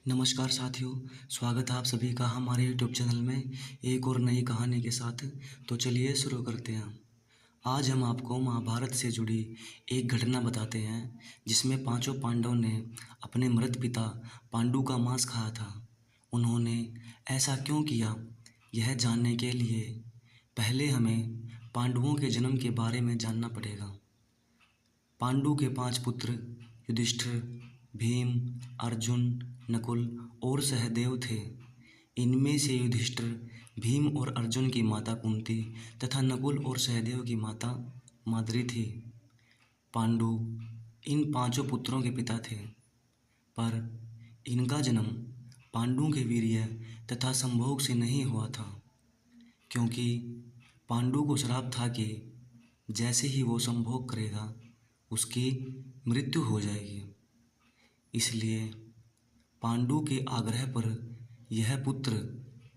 नमस्कार साथियों, स्वागत है आप सभी का हमारे यूट्यूब चैनल में एक और नई कहानी के साथ। तो चलिए शुरू करते हैं। आज हम आपको महाभारत से जुड़ी एक घटना बताते हैं जिसमें पांचों पांडवों ने अपने मृत पिता पांडु का मांस खाया था। उन्होंने ऐसा क्यों किया, यह जानने के लिए पहले हमें पांडवों के जन्म के बारे में जानना पड़ेगा। पांडु के 5 पुत्र युधिष्ठिर, भीम, अर्जुन, नकुल और सहदेव थे। इनमें से युधिष्ठिर, भीम और अर्जुन की माता कुंती तथा नकुल और सहदेव की माता माद्री थी। पांडु इन पांचों पुत्रों के पिता थे, पर इनका जन्म पांडु के वीर्य तथा संभोग से नहीं हुआ था, क्योंकि पांडु को श्राप था कि जैसे ही वो संभोग करेगा उसकी मृत्यु हो जाएगी। इसलिए पांडु के आग्रह पर यह पुत्र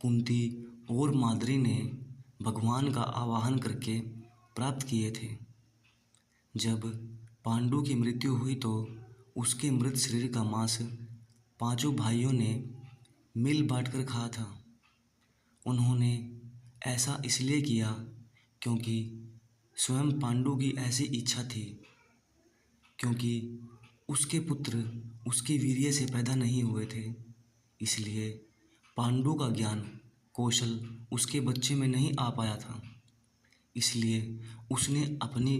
कुंती और माद्री ने भगवान का आवाहन करके प्राप्त किए थे। जब पांडु की मृत्यु हुई तो उसके मृत शरीर का मांस पांचों भाइयों ने मिल बांटकर खाया था। उन्होंने ऐसा इसलिए किया क्योंकि स्वयं पांडु की ऐसी इच्छा थी, क्योंकि उसके पुत्र उसके वीर्य से पैदा नहीं हुए थे। इसलिए पांडु का ज्ञान कौशल उसके बच्चे में नहीं आ पाया था। इसलिए उसने अपनी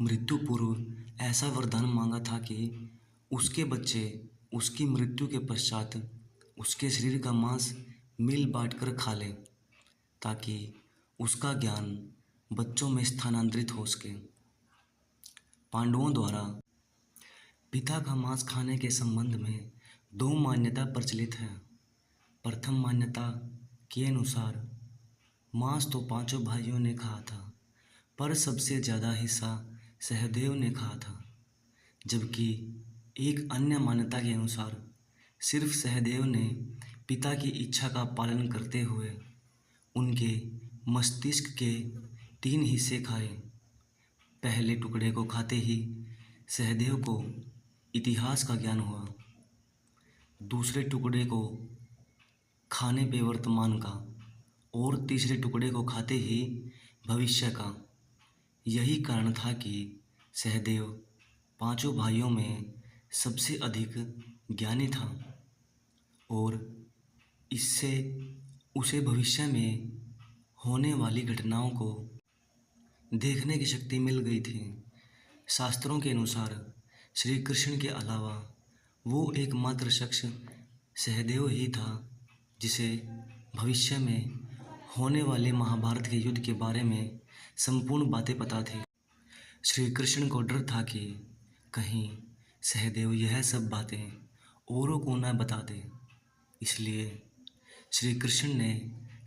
मृत्यु पूर्व ऐसा वरदान मांगा था कि उसके बच्चे उसकी मृत्यु के पश्चात उसके शरीर का मांस मिल बांट कर खा लें, ताकि उसका ज्ञान बच्चों में स्थानांतरित हो सके। पांडवों द्वारा पिता का मांस खाने के संबंध में 2 मान्यता प्रचलित है। प्रथम मान्यता के अनुसार मांस तो पांचों भाइयों ने खाया था, पर सबसे ज़्यादा हिस्सा सहदेव ने खाया था। जबकि एक अन्य मान्यता के अनुसार सिर्फ सहदेव ने पिता की इच्छा का पालन करते हुए उनके मस्तिष्क के 3 हिस्से खाए। पहले टुकड़े को खाते ही सहदेव को इतिहास का ज्ञान हुआ, दूसरे टुकड़े को खाने पे वर्तमान का, और तीसरे टुकड़े को खाते ही भविष्य का। यही कारण था कि सहदेव पांचों भाइयों में सबसे अधिक ज्ञानी था, और इससे उसे भविष्य में होने वाली घटनाओं को देखने की शक्ति मिल गई थी। शास्त्रों के अनुसार श्री कृष्ण के अलावा वो एकमात्र शख्स सहदेव ही था जिसे भविष्य में होने वाले महाभारत के युद्ध के बारे में संपूर्ण बातें पता थी। श्री कृष्ण को डर था कि कहीं सहदेव यह सब बातें औरों को न बता दे। इसलिए श्री कृष्ण ने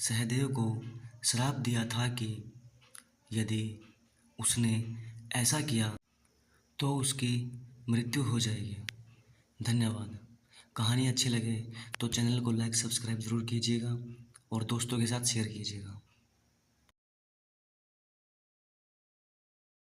सहदेव को श्राप दिया था कि यदि उसने ऐसा किया तो उसकी मृत्यु हो जाएगी। धन्यवाद। कहानी अच्छी लगे तो चैनल को लाइक सब्सक्राइब ज़रूर कीजिएगा और दोस्तों के साथ शेयर कीजिएगा।